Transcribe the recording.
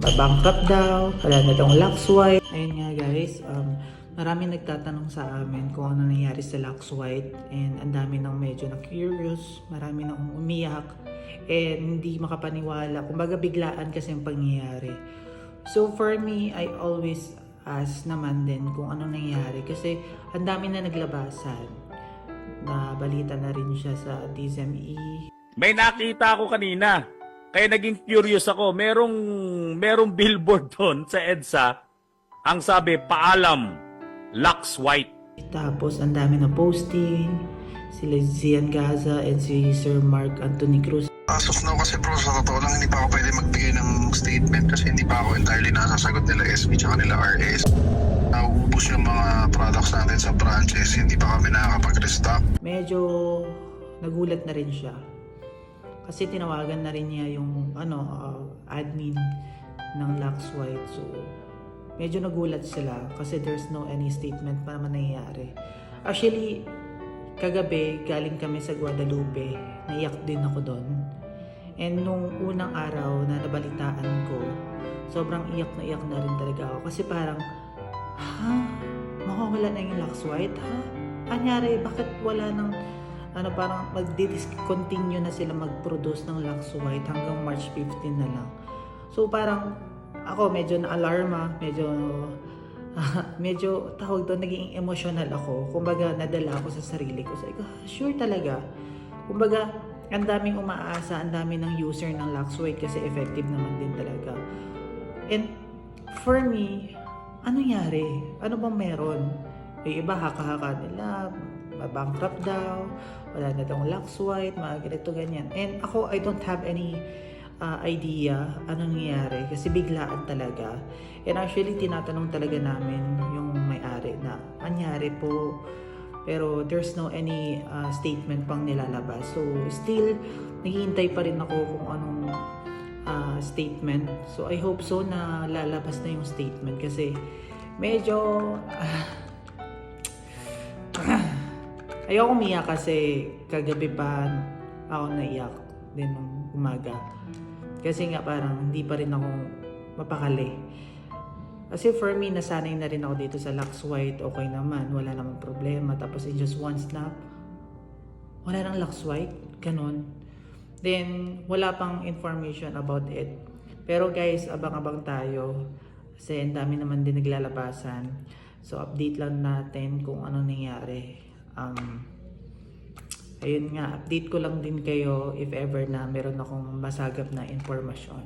Bankrupt daw, wala na daw Lux White. Ayun nga guys, maraming nagtatanong sa amin kung ano nangyari sa Lux White, and ang dami nang medyo na curious, marami nang umiyak and hindi makapaniwala. Kumbaga biglaan kasi yung pangyayari. So for me, I always ask naman din kung ano nangyari kasi ang dami na naglabasan. Na balita na rin siya sa DZME. May nakita ako kanina. Kaya naging curious ako. Merong billboard doon sa EDSA. Ang sabi, paalam, Lux White. Tapos ang dami na posting. Sila Zian Gaza and si Sir Mark Anthony Cruz. As of now kasi bro, sa totoo lang, hindi pa ako pwede magbigay ng statement kasi hindi pa ako entirely nasasagot nila SB tsaka nila RS. Nauubos yung mga products natin sa branches, hindi pa kami nakakapag-restock. Medyo nagulat na rin siya. Kasi tinawagan na rin niya yung admin ng Lux White. So, medyo nagulat sila kasi there's no any statement pa naman nangyayari. Actually, kagabi, galing kami sa Guadalupe. Naiyak din ako doon. And nung unang araw na nabalitaan ko, sobrang iyak na rin talaga ako. Kasi parang, mawawala na yung Lux White, Anyari, bakit wala nang, parang mag-discontinue na sila mag-produce ng Lux White hanggang March 15 na lang. So parang, ako medyo na-alarma, medyo tawag doon, naging emotional ako. Kumbaga, nadala ako sa sarili ko. Sabi ko, sure talaga. Kumbaga, ang daming umaasa, ang daming ng user ng Lux White kasi effective naman din talaga. And for me, ano nangyari? Ano bang meron? Yung iba, haka-haka nila, bankrupt daw, wala na daw Lux White, mga ganito, ganyan. And ako, I don't have any idea anong nangyayari kasi biglaan talaga. And actually, tinatanong talaga namin yung may-ari na, anyari po? Pero there's no any statement pang nilalabas. So, still, naghihintay pa rin ako kung anong statement. So, I hope so na lalabas na yung statement kasi medyo ayoko umiyak kasi kagabi pa ako naiyak din nung umaga. Kasi nga parang hindi pa rin ako mapakali. Kasi for me, nasanay na rin ako dito sa Lux White. Okay naman, wala namang problema. Tapos in just one snap, wala nang Lux White. Ganon. Then, wala pang information about it. Pero guys, abang-abang tayo. Kasi ang dami naman din naglalabasan. So, update lang natin kung ano nangyari. Ayun nga, update ko lang din kayo if ever na meron akong masagap na informasyon.